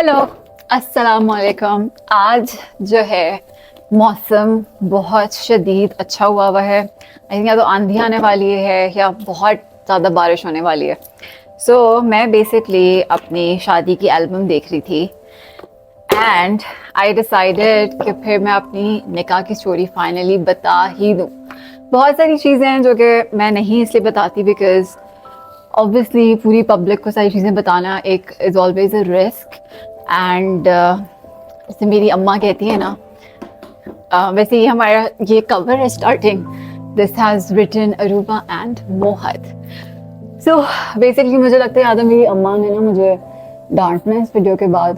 Hello, अस्सलाम वालेकुम। आज जो है मौसम बहुत शदीद अच्छा हुआ है। आई थिंक या तो आंधी आने वाली है या बहुत ज़्यादा बारिश होने वाली है। मैं बेसिकली अपनी शादी की एल्बम देख रही थी एंड आई डिसाइडेड कि फिर मैं अपनी निकाह की स्टोरी फाइनली बता ही दूँ। बहुत सारी चीज़ें हैं जो कि मैं नहीं इसलिए बताती बिकॉज ऑब्वियसली पूरी पब्लिक को सारी चीज़ें बताना एक is always a risk and जैसे मेरी अम्मा कहती है ना, वैसे ही हमारा ये कवर है starting, this has written Aruba and मोहत। सो बेसिकली मुझे लगता है या तो मेरी अम्मा ने ना मुझे डांटना है इस वीडियो के बाद,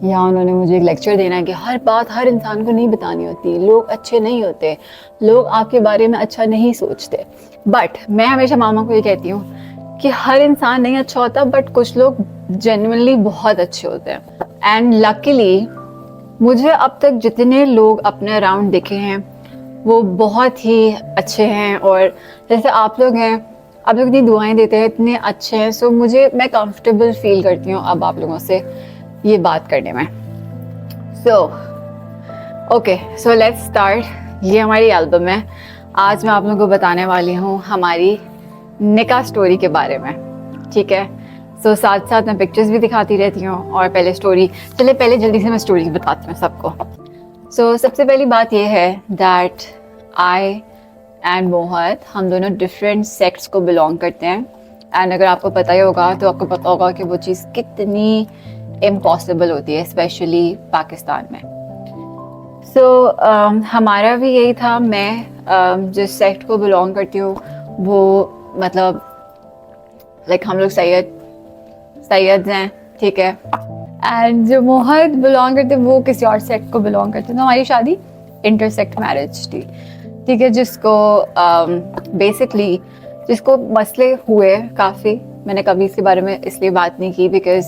या उन्होंने मुझे एक लेक्चर देना है कि हर बात हर इंसान को नहीं बतानी होती, लोग अच्छे नहीं होते, लोग आपके बारे में अच्छा नहीं सोचते। बट मैं हमेशा मामा को ये कहती हूँ कि हर इंसान नहीं अच्छा होता, बट कुछ लोग जेन्युइनली बहुत अच्छे होते हैं। एंड लकीली मुझे अब तक जितने लोग अपने अराउंड दिखे हैं वो बहुत ही अच्छे हैं, और जैसे आप लोग हैं, आप लोग इतनी दुआएं देते हैं, इतने अच्छे हैं। मैं कंफर्टेबल फील करती हूँ अब आप लोगों से ये बात करने में। So let's start. ये हमारी एल्बम है। आज मैं आप लोगों को बताने वाली हूँ हमारी निकाह स्टोरी के बारे में, ठीक है। साथ साथ मैं पिक्चर्स भी दिखाती रहती हूँ और पहले जल्दी से मैं स्टोरी बताती हूँ सबको। सबसे पहली बात ये है दैट आई एंड मोहत, हम दोनों डिफरेंट सेक्ट्स को बिलोंग करते हैं। एंड अगर आपको पता ही होगा तो आपको पता होगा कि वो चीज़ कितनी इम्पॉसिबल होती है, स्पेशली पाकिस्तान में। हमारा भी यही था। मैं जिस सेक्ट को बिलोंग करती हूँ वो मतलब हम लोग सैयद हैं, ठीक है। एंड जो मोहत बिलोंग करते वो किसी और सेक्ट को बिलोंग करते। तो हमारी शादी इंटरसेक्ट मैरिज थी, ठीक है। जिसको मसले हुए काफ़ी, मैंने कभी इसके बारे में इसलिए बात नहीं की बिकॉज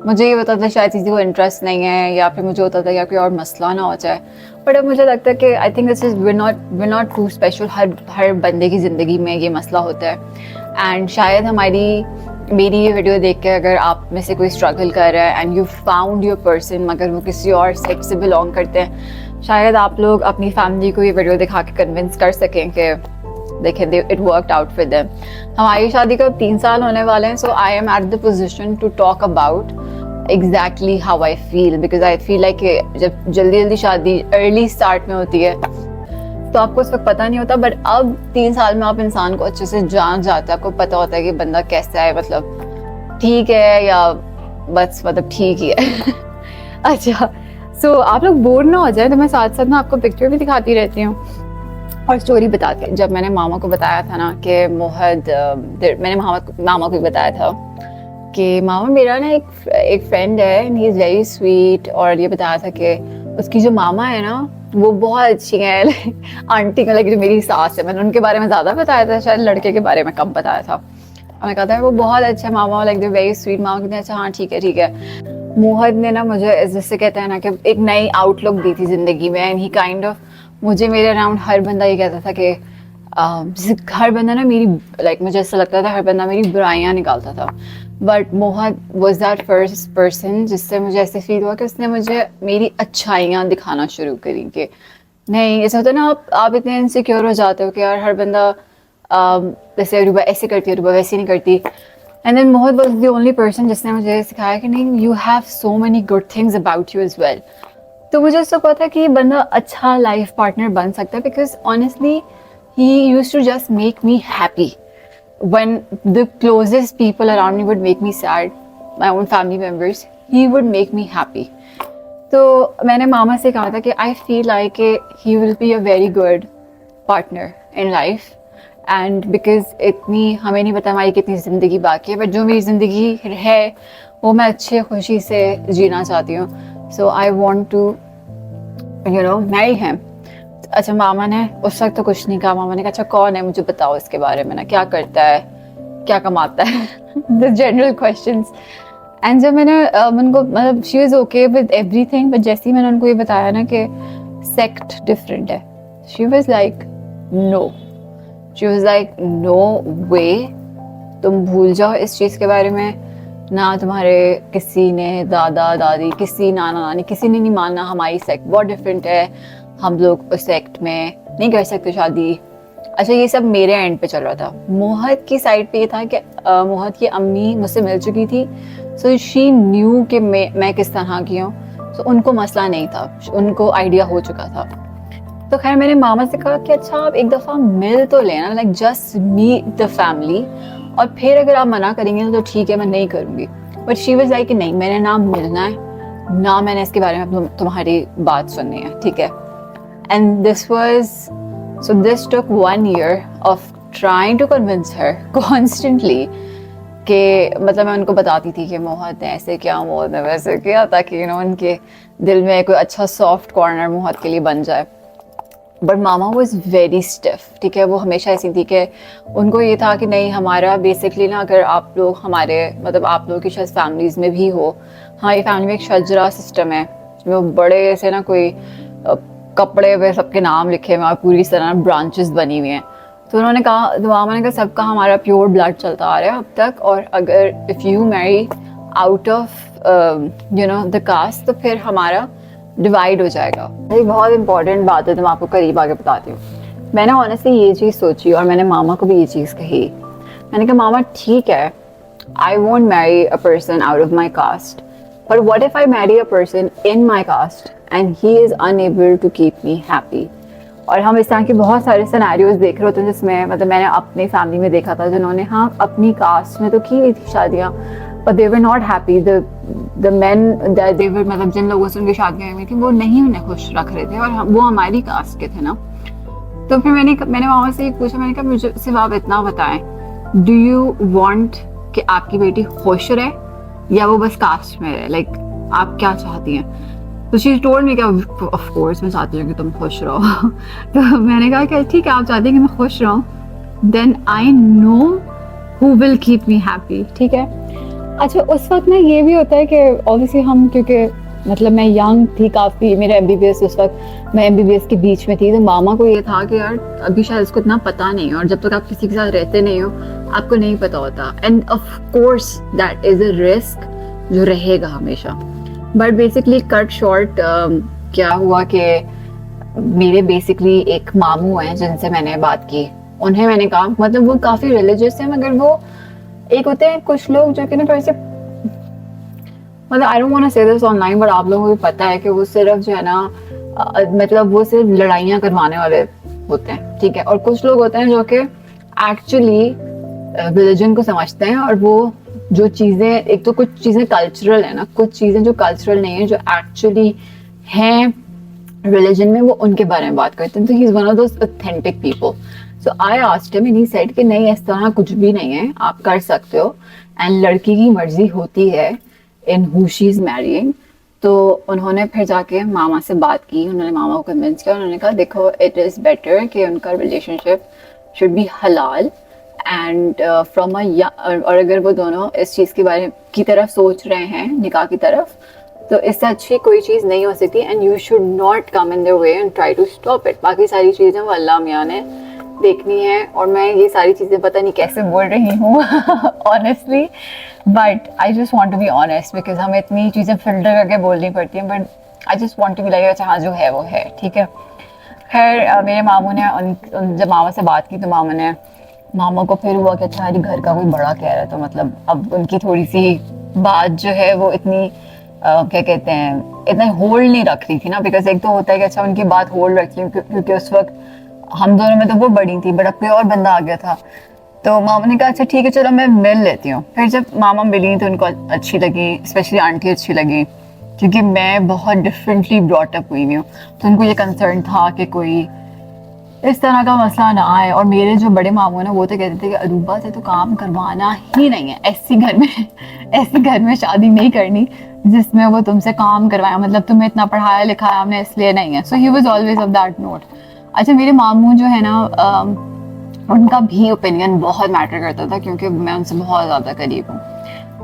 मुझे ये होता था शायद किसी को इंटरेस्ट नहीं है, या फिर मुझे होता था या कोई और मसला ना हो जाए। बट अब मुझे लगता है कि I think this is we not too special. हर बंदे की ज़िंदगी में ये मसला होता है। एंड शायद मेरी ये वीडियो देख के अगर आप में से कोई स्ट्रगल कर रहा है and you found your person, मगर वो किसी और सेक्ट से बिलोंग करते हैं, शायद आप लोग अपनी फैमिली को ये वीडियो दिखा के कन्विंस कर सकें कि देखें it worked out for them. हमारी शादी को 3 साल होने वाले हैं। I am at the position to talk about exactly how I feel, because I feel like जब जल्दी शादी अर्ली स्टार्ट में होती है तो आपको उस वक्त पता नहीं होता, बट अब 3 साल में आप इंसान को अच्छे से जान जाते हैं। आपको पता होता है कि बंदा कैसा है, मतलब ठीक है या बस मतलब ठीक ही है। अच्छा, आप लोग बोर ना हो जाए तो मैं साथ साथ ना आपको पिक्चर भी दिखाती रहती हूँ और स्टोरी बताती हूँ। जब मैंने मामा को बताया था ना कि मैंने मामा को भी बताया था कि मामा मेरा ना एक फ्रेंड है and he is very sweet, और ये बताया था कि उसकी जो मामा है ना वो बहुत अच्छी है। आंटी को जो मेरी सास है, मैंने उनके बारे में ज़्यादा बताया था, शायद लड़के के बारे में कम बताया था। मैंने कहा था वो बहुत अच्छा है मामा, लाइक द वेरी स्वीट। मामा कहते हैं अच्छा हाँ ठीक है। मोहत ने ना मुझे जैसे कहते हैं ना कि एक नई आउटलुक दी थी ज़िंदगी में। एंड ही काइंड ऑफ मुझे मेरे अराउंड हर बंदा ये कहता था कि हर बंदा ना मेरी मुझे ऐसा लगता था हर बंदा मेरी बुराइयाँ निकालता था, बट मोहत वॉज दैट फर्स्ट पर्सन जिससे मुझे ऐसे फील हुआ कि उसने मुझे मेरी अच्छाइयाँ दिखाना शुरू करी। कि नहीं, ऐसा होता है ना आप इतने इनसिक्योर हो जाते हो कि यार हर बंदा जैसे अरूबा ऐसे करती है, अरूबा वैसे नहीं करती। And then Mohit was the only person जिसने मुझे सिखाया कि नहीं, you have so many good things about you as well. तो मुझे उसको पता कि बंदा अच्छा लाइफ पार्टनर बन सकता है, because honestly he used to just make me happy when the closest people around me would make me sad, my own family members, he would make me happy. तो मैंने मामा से कहा था कि I feel like he will be a very good partner in life, and because इतनी हमें नहीं पता हमारी कितनी ज़िंदगी बाकी है, बट जो मेरी ज़िंदगी है वो मैं अच्छे खुशी से जीना चाहती हूँ। So I want to marry him. अच्छा, मामा ने उस वक्त तो कुछ नहीं कहा। मामा ने कहा अच्छा कौन है, मुझे बताओ इसके बारे में ना, क्या करता है, क्या कमाता है, द जनरल क्वेश्चंस। एंड जब मैंने उनको मतलब she was okay with everything, but जैसे ही मैंने उनको ये बताया ना कि सेक्ट डिफरेंट है, शी वाज लाइक नो वे, तुम भूल जाओ इस चीज़ के बारे में। ना तुम्हारे किसी ने दादा दादी, किसी नाना नानी, किसी ने नहीं माना हमारी सेक्ट बहुत डिफरेंट है, हम लोग उस सेक्ट में नहीं कर सकते शादी। अच्छा, ये सब मेरे एंड पे चल रहा था। मोहत की साइड पे ये था कि मोहत की अम्मी मुझसे मिल चुकी थी, सो शी न्यू कि मैं किस तरह की हूँ, सो उनको मसला नहीं था, उनको आइडिया हो चुका था। तो खैर मैंने मामा से कहा कि अच्छा आप एक दफ़ा मिल तो लेना, like just meet the family, और फिर अगर आप मना करेंगे तो ठीक है, मैं नहीं करूँगी। बट शी वाज लाइक कि नहीं, मैंने ना मिलना है ना मैंने इसके बारे में तुम्हारी बात सुननी है, ठीक है। And this was so this took 1 year of trying to convince her constantly कि मतलब मैं उनको बताती थी कि मोहत ने ऐसे किया, मोहत ने वैसे किया, ताकि उनके दिल में कोई अच्छा सॉफ्ट कॉर्नर मोहत के लिए बन जाए। But mama was very stiff, ठीक है। वो हमेशा ऐसी थी कि उनको ये था कि नहीं, हमारा बेसिकली ना, अगर आप लोग हमारे मतलब आप लोगों की शायद फैमिलीज़ में भी हो, हमारी फैमिली में एक शजरा सिस्टम है, वो बड़े ऐसे ना कोई कपड़े पे सबके नाम लिखे हुए और पूरी तरह ब्रांचेस बनी हुई हैं। तो उन्होंने कहा, तो मामा ने कहा सबका हमारा प्योर ब्लड चलता आ रहा है अब तक, और अगर if you marry out of the caste तो फिर हमारा डिवाइड हो जाएगा। ये बहुत इंपॉर्टेंट बात है, तो मैं आपको करीब आगे बताती हूँ। मैंने ऑनेस्टली ये चीज़ सोची और मैंने मामा को भी ये चीज़ कही। मैंने कहा मामा ठीक है, I won't marry a person out of my caste, but what if I marry a person in my caste and he is unable to keep me happy. और हम इस तरह के बहुत सारे सिनेरियोज देख रहे होते हैं जिसमें मतलब मैंने अपनी फैमिली में देखा था, जिन्होंने हाँ अपनी कास्ट में तो की हुई थी शादियाँ, but they were not happy. The men that they were, मतलब जिन लोगों से उनकी शादियाँ हुई थी वो नहीं उन्हें खुश रख रहे थे, और वो हमारी कास्ट के थे ना। तो फिर मैंने मामा से पूछा, मैंने कहा मुझे सिर्फ आप इतना बताएं, डू यू वांट कि आपकी बेटी खुश रहे या वो बस कास्ट में रहे, लाइक आप क्या चाहती हैं? तो शी टोल्ड मी कि ऑफ कोर्स मैं चाहती हूँ कि तुम खुश रहो। तो मैंने कहा कि ठीक है, आप चाहती हैं कि मैं खुश रहूँ, then I know who will keep me happy, ठीक है। अच्छा, उस वक्त ना ये भी होता है कि ऑब्वियसली हम, क्योंकि मतलब मैं यंग थी काफ़ी, मेरा MBBS उस वक्त, मैं MBBS के बीच में थी, तो मामा को ये था कि यार अभी शायद इसको इतना पता नहीं है, और जब तक आप किसी के साथ रहते नहीं हो आपको नहीं पता होता, end of course that is a risk जो रहेगा हमेशा। बट बेसिकली कट शॉर्ट क्या हुआ कि मेरे बेसिकली एक मामू हैं जिनसे मैंने बात की, उन्हें मैंने कहा, मतलब वो काफ़ी रिलीजियस है, मगर वो एक होते हैं कुछ लोग जो कि ना थोड़े से, मतलब आई डोंट वांट टू से दिस ऑनलाइन, बट आप लोगों को भी पता है कि वो सिर्फ जो है ना मतलब वो सिर्फ लड़ाइयाँ करवाने वाले होते हैं, ठीक है। और कुछ लोग होते हैं जो कि एक्चुअली रिलीजन को समझते हैं, और वो जो चीज़ें, एक तो कुछ चीज़ें कल्चरल है ना, कुछ चीज़ें जो कल्चरल नहीं है, जो एक्चुअली हैं रिलीजन में, वो उनके बारे में बात करते हैं। तो he is one of those authentic people. So I asked him and he said कि नहीं, इस तरह कुछ भी नहीं है, आप कर सकते हो, एंड लड़की की मर्जी होती है इन हु शी इज़ मैरिइंग। तो उन्होंने फिर जाके मामा से बात की, उन्होंने मामा को कन्विंस किया, उन्होंने कहा देखो इट इज़ बेटर कि उनका रिलेशनशिप शुड बी हलाल एंड फ्रॉम और अगर वो दोनों इस चीज़ के बारे की तरफ सोच रहे हैं, निकाह की तरफ, तो इससे अच्छी कोई चीज़ नहीं हो सकती, and you should not come in their way and try to stop it. बाकी सारी चीज़ें वो अल्लाह मियाँ ने देखनी है, और मैं ये सारी चीज़ें पता नहीं कैसे बोल रही हूँ honestly, but I just want to be honest, because हमें इतनी चीज़ें फिल्टर करके बोलनी पड़ती हैं, but I just want to be like अच्छा हाँ जो है वो है, ठीक है। खैर मेरे मामू ने जब मामा से बात की तो मामा को फिर हुआ कि अच्छा हमारे घर का कोई बड़ा कह रहा है, तो मतलब अब उनकी थोड़ी सी बात जो है वो इतनी क्या कहते हैं, इतना होल्ड नहीं रख रही थी ना, बिकॉज एक तो होता है कि अच्छा उनकी बात होल्ड रख ली क्योंकि उस वक्त हम दोनों में तो वो बड़ी थी, बड़ा कोई और बंदा आ गया था। तो मामा ने कहा अच्छा ठीक है चलो मैं मिल लेती हूँ। फिर जब मामा मिली तो उनको अच्छी लगी, स्पेशली आंटी अच्छी लगी, क्योंकि मैं बहुत डिफरेंटली ब्रॉट अप हुई हूँ, तो उनको ये कंसर्न था कि कोई इस तरह का मसला ना आए। और मेरे जो बड़े मामू ना वो तो कहते थे कि अरूबा से तो काम करवाना ही नहीं है, ऐसे घर में शादी नहीं करनी जिसमें वो तुमसे काम करवाया, मतलब तुम्हें इतना पढ़ाया लिखाया हमने इसलिए नहीं है। So he was always of that note. अच्छा मेरे मामू जो है ना उनका भी ओपिनियन बहुत मैटर करता था, क्योंकि मैं उनसे बहुत ज़्यादा करीब हूँ।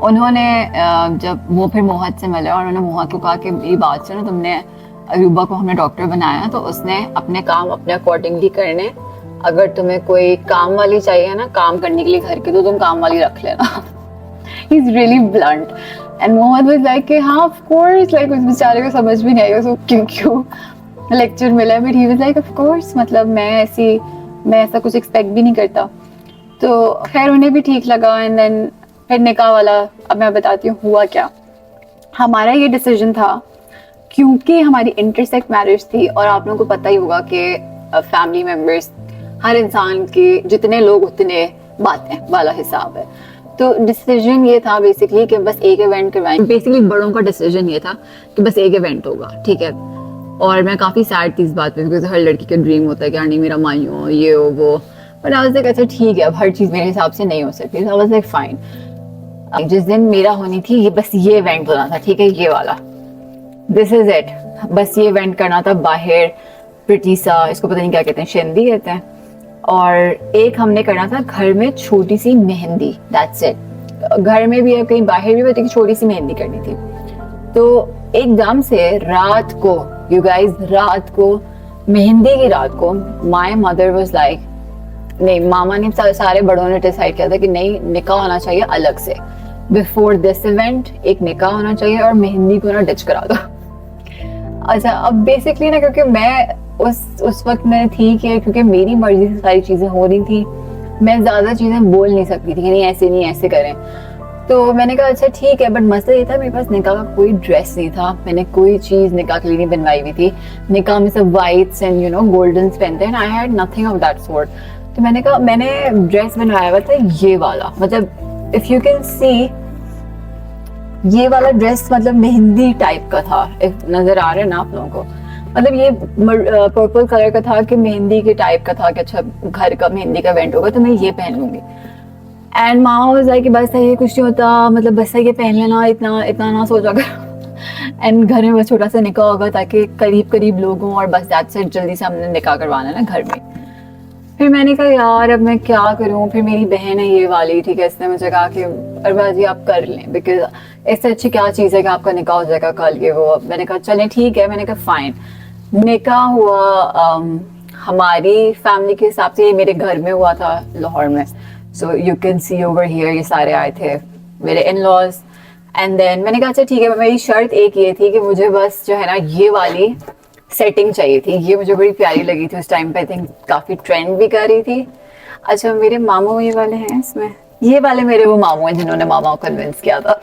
उन्होंने जब वो फिर मोहत से मिले और उन्होंने मोहत को कहा कि ये बात सुनो, तुमने अरूबा को हमने डॉक्टर बनाया तो उसने अपने काम अपने अकॉर्डिंगली करने, अगर तुम्हें कोई काम वाली चाहिए ना काम करने के लिए घर के, तो तुम काम वाली रख लेना he is really blunt and Mohammad was like कि हाँ ऑफ कोर्स, लाइक उस बेचारे को समझ भी नहीं आएगा उसको क्यों लेक्चर मिला है, but he was like of course, मतलब मैं ऐसा कुछ एक्सपेक्ट भी नहीं करता। तो खैर उन्हें भी ठीक लगा एंड देन फिर निकाह वाला, अब मैं बताती हूँ हुआ क्या। हमारा ये डिसीजन था क्योंकि हमारी इंटरसेक्ट मैरिज थी और आप लोगों को पता ही होगा कि फैमिली मेंबर्स, हर इंसान के जितने लोग उतने बातें वाला हिसाब है। तो डिसीजन ये था बेसिकली कि बस एक इवेंट करवाएं। बेसिकली बड़ों का डिसीजन ये था कि बस एक इवेंट होगा, ठीक है। और मैं काफ़ी सैड थी इस बात पे, बिकॉज हर लड़की का ड्रीम होता है कि नहीं मेरा माई हो, ये हो वो, बट आई वाज लाइक अच्छा ठीक है, अब हर चीज़ मेरे हिसाब से नहीं हो सकती। I was like fine. जिस दिन मेरा होनी थी ये बस ये इवेंट होना था, ठीक है, ये वाला, दिस इज इट, बस ये इवेंट करना था बाहर, प्रिटी सा, इसको पता नहीं क्या कहते हैं, शेंदी कहते हैं। और एक हमने करना था घर में छोटी सी मेहंदी, दैट्स इट। घर में भी है कहीं बाहर भी, बट एक छोटी सी मेहंदी करनी थी। तो एकदम से रात को, यू गाइस, रात को, मेहंदी की रात को, माय मदर वाज लाइक, नहीं, मामा ने सारे बड़ों ने डिसाइड किया था कि नहीं, निकाह होना चाहिए अलग से, बिफोर दिस इवेंट एक निकाह होना चाहिए और मेहंदी को ना डिच करा दो। अच्छा, अब बेसिकली ना, क्योंकि मैं उस वक्त में थी कि क्योंकि मेरी मर्जी से सारी चीजें हो रही थी, मैं ज्यादा चीजें बोल नहीं सकती थी कि नहीं ऐसे करें। तो मैंने कहा अच्छा ठीक है, बट मसला ये था मेरे पास निकाह का कोई ड्रेस नहीं था, मैंने कोई चीज निकाह के लिए नहीं बनवाई हुई थी। निकाह में सब वाइट्स एंड यू नो गोल्डन्स पहनते हैं, I had nothing of that sort. तो मैंने कहा मैंने ड्रेस बनवाया हुआ था ये वाला, मतलब इफ यू कैन सी, ये वाला ड्रेस मतलब मेहंदी टाइप का था, नजर आ रहा है ना आप लोगों को, मतलब ये पर्पल कलर का था कि मेहंदी के टाइप का था कि अच्छा घर का मेहंदी का इवेंट होगा तो मैं ये पहन लूंगी। एंड मामा वाज लाइक बस ये कुछ नहीं होता, मतलब बस ये पहन लेना, इतना ना सोचा कर। एंड घर में बस छोटा सा निकाह होगा ताकि करीब लोग हों और बस दैट्स इट, जल्दी से हमने निकाह करवाना है ना घर में। फिर मैंने कहा यार अब मैं क्या करूं, फिर मेरी बहन है ये वाली, ठीक है, इसने मुझे कहा कि अरबा जी आप कर लें, बिकॉज इससे अच्छी क्या चीज़ है कि आपका निकाह हो जाएगा कल के वो। मैंने कहा चलें ठीक है, मैंने कहा फाइन। निकाह हुआ हमारी फैमिली के हिसाब से, ये मेरे घर में हुआ था लाहौर में, so you can see over here, ये सारे आए थे मेरे इन लॉज। एंड देन मैंने कहा अच्छा ठीक है, मेरी शर्त एक ये थी कि मुझे बस जो है ना ये वाली सेटिंग चाहिए थी, ये मुझे बड़ी प्यारी लगी थी उस टाइम पे, आई थिंक काफ़ी ट्रेंड भी कर रही थी। अच्छा मेरे मामू ये वाले हैं इसमें, ये वाले मेरे वो मामू हैं जिन्होंने मामा को कन्विंस किया था।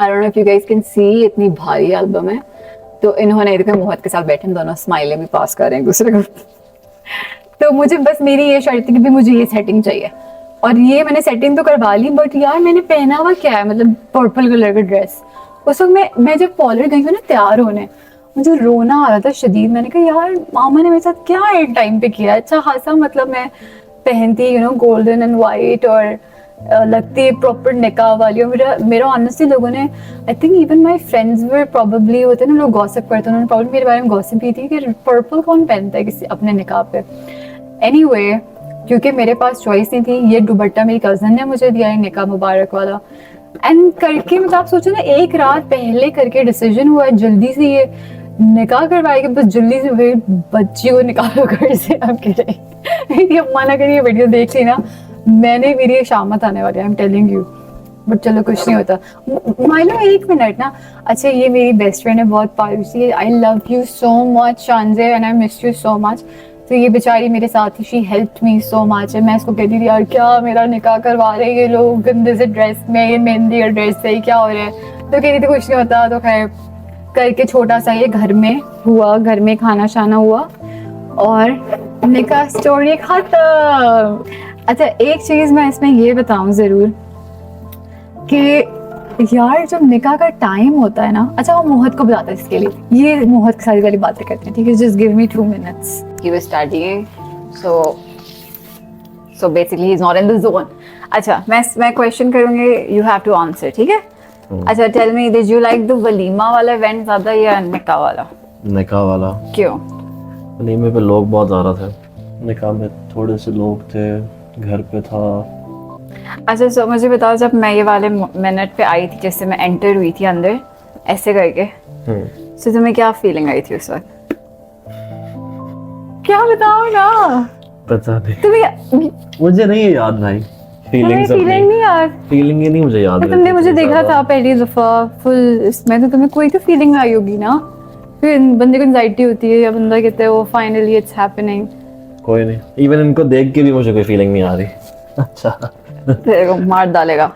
I don't know if you guys can see, इतनी भारी एल्बम है। तो इन्होंने देखो मोहम्मद के साथ बैठे, दोनों स्माइलें भी पास कर रहे हैं एक दूसरे को। तो मुझे बस मेरी ये शर्त थी कि भी मुझे ये सेटिंग चाहिए, और ये मैंने सेटिंग तो करवा ली, बट यार मैंने पहना हुआ क्या है, मतलब पर्पल कलर का ड्रेस। उस वक्त मैं जब पार्लर गई हूँ ना तैयार होने, मुझे रोना आ रहा था शदीद। मैंने कहा यार मामा ने मेरे साथ क्या एक टाइम पे किया, अच्छा खासा मतलब मैं पहनती you know golden and white और लगती प्रॉपर निकाह वाली, और मेरा ऑनेस्टली लोगों ने, I think even my friends were probably, होते ना लोग गॉसिप करते हैं, उन्होंने प्रॉब्लम मेरे बारे में गॉसिप की थी कि पर्पल कौन पहनता है किसी अपने निकाह पे। एनीवे, क्योंकि मेरे पास चॉइस नहीं थी, ये दुपट्टा मेरी कजन ने मुझे दिया है निकाह मुबारक वाला, एंड करके मतलब आप सोचो ना एक रात पहले करके डिसीजन हुआ है, जल्दी से ये निकाह करवाएगी, बस जल्दी से फिर बच्ची को निकालो घर से। अब कह रही मेरी अम्मा ना करिए वीडियो देख ली ना, मेरी शामत आने वाली है, I am telling you, but चलो कुछ नहीं होता। माइलो एक मिनट ना, अच्छा ये मेरी बेस्ट फ्रेंड है बहुत पारूसी, I love you so much शानजे and I miss you so much. तो ये बेचारी मेरे साथ ही, she helped me so much. मैं इसको कहती थी यार क्या मेरा निकाह करवा रहे हैं ये लोग गंदे से ड्रेस में, ये मेहंदी का ड्रेस से क्या हो रहा है, तो कह रही थी कुछ नहीं होता। तो खैर करके छोटा सा ये घर में हुआ, घर में खाना शाना हुआ और निकाह स्टोरी खत्म। अच्छा एक चीज मैं इसमें ये बताऊं जरूर कि यार जब निकाह का टाइम होता है ना, अच्छा वो मोहत को बुलाता है इसके लिए, ये मोहत की सारी वाली बातें करते हैं, ठीक है, just give me 2 minutes। He was studying, so basically he's not in the zone। अच्छा मैं क्वेश्चन करूंगी, you have to answer, ठीक है। अच्छा tell me, did you like the वलीमा वाला इवेंट ज्यादा या निकाह वाला? निकाह वाला। क्यों? वलीमे पे लोग बहुत ज़्यादा थे, निकाह में थोड़े से लोग थे, घर पे था। अच्छा सो मुझे बताओ, जब मैं ये वाले मिनट पे आई थी, जैसे मैं एंटर हुई थी अंदर ऐसे करके, सो तुम्हें क्या फीलिंग आई थी उस वक्त? क्या बताओ ना। पता नहीं, तुम्हें मुझे नहीं याद भाई। फीलिंग्स फीलिंग नहीं यार, फीलिंग ही नहीं मुझे याद तुमने रहती मुझे इतनी देखा ज़्यादा। था पहली दफा फुल इसमें, तो तुम्हें कोई तो फीलिंग आई होगी ना, फिर बंदे को एंजाइटी होती है या बंदा कहता है वो फाइनली इट्स हैपनिंग, कोई नहीं, इवन इनको देख के भी मुझे कोई फीलिंग नहीं आ रही। अच्छा तेरे को मार डालेगा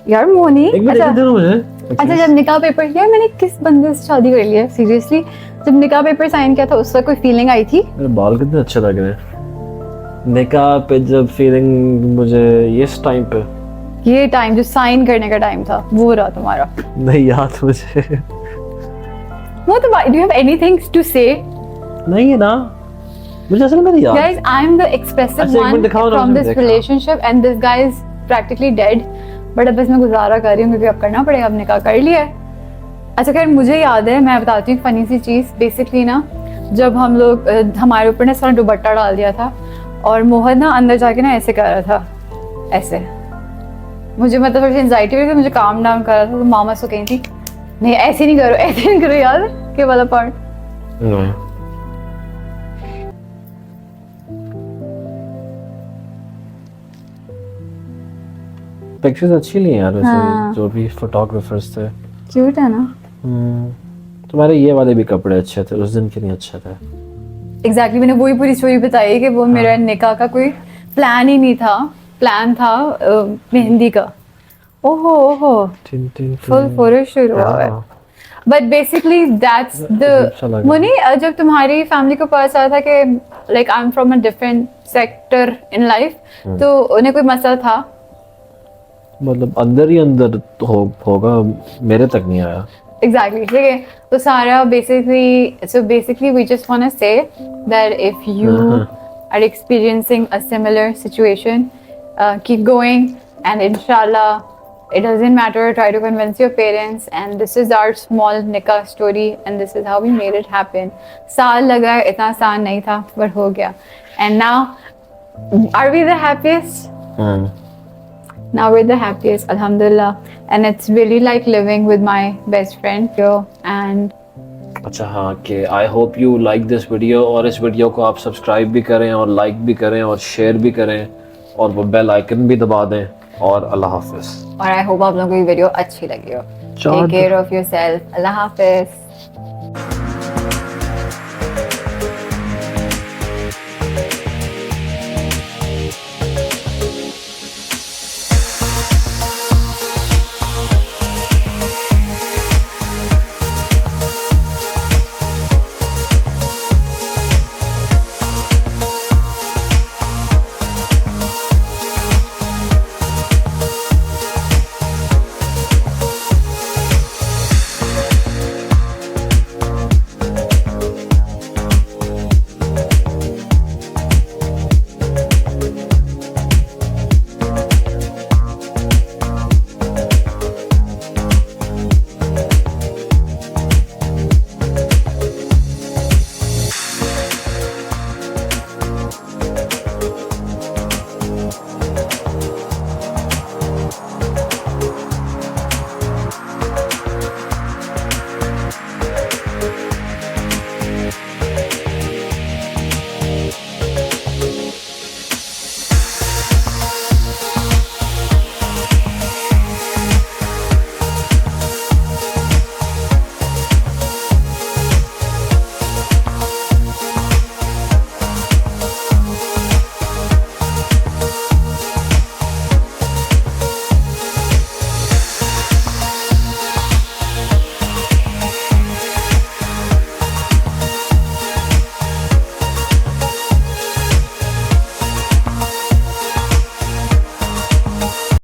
यार मोनी। एक मिनट अच्छा दे दो मुझे। अच्छा, जब निकाह पेपर यार मैंने किस बंदे से शादी कर लिया सीरियसली, जब निकाह पेपर साइन किया था उस वक्त कोई फीलिंग आई थी? मेरे बाल कितने अच्छे लग रहे हैं। निकाह पे जब फीलिंग मुझे इस टाइम पे ये टाइम जो साइन करने का टाइम था वो रहा तुम्हारा? नहीं याद मुझे। वो तो do you have anything to say? नहीं है ना, मुझे असल में नहीं याद। Guys, I'm the expressive अच्छा, एक one मिनट दिखाओ ना from मुझे, this देखा। relationship and this guy is practically dead. But अब बस मैं गुजारा कर रही हूँ क्योंकि अब करना पड़ेगा, अब निकाह कर लिया है। अच्छा खैर मुझे याद है, मैं बताती हूँ फनी सी चीज़। बेसिकली ना जब हम लोग हमारे ऊपर ना सारा दुपट्टा डाल दिया था और मोहन ना अंदर जाके ना ऐसे कर रहा था, ऐसे। मुझे मतलब थोड़ी सी एंजाइटी हुई थी, मुझे काम डाउन कर रहा था, तो मामा से कही थी नहीं ऐसे नहीं करो, ऐसे नहीं करो, याद है के वाला पार्ट? नहीं। पिक्चर्स अच्छी ली यार वैसे, हाँ। जो भी फोटोग्राफर्स थे। क्यूट है ना? तुम्हारे ये वाले भी कपड़े अच्छे थे, उस दिन के नहीं अच्छे थे। एग्जैक्टली मैंने वही पूरी स्टोरी बताई कि वो मेरा निकाह का कोई प्लान ही नहीं था, प्लान था मेहंदी का। ओहो ओहो, फुल फोटोशूट हुआ है। बट बेसिकली दैट्स अच्छा द लगा। मुनी, जब तुम्हारी फैमिली को पता चला था कि like I am from a different sector in life, तो उन्हें कोई मसला था? मतलब अंदर ही अंदर तो होगा, मेरे तक नहीं आया। Exactly. ठीक है, तो सारा basically we just want to say that if you are experiencing a similar situation, keep going, and inshallah it doesn't matter, try to convince your parents, and this is our small nikah story and this is how we made it happen. साल लगा, इतना आसान नहीं था पर हो गया, and now are we the happiest? Now we're the happiest, alhamdulillah, and it's really like living with my best friend here. And अच्छा हाँ, कि I hope you like this video, और इस वीडियो को आप सब्सक्राइब भी करें और लाइक भी करें और शेयर भी करें और वो बेल आइकन भी दबा दें, और अल्लाह हाफिज़। और I hope आप लोगों को ये वीडियो अच्छी लगी हो। Take care of yourself. Allah Hafiz.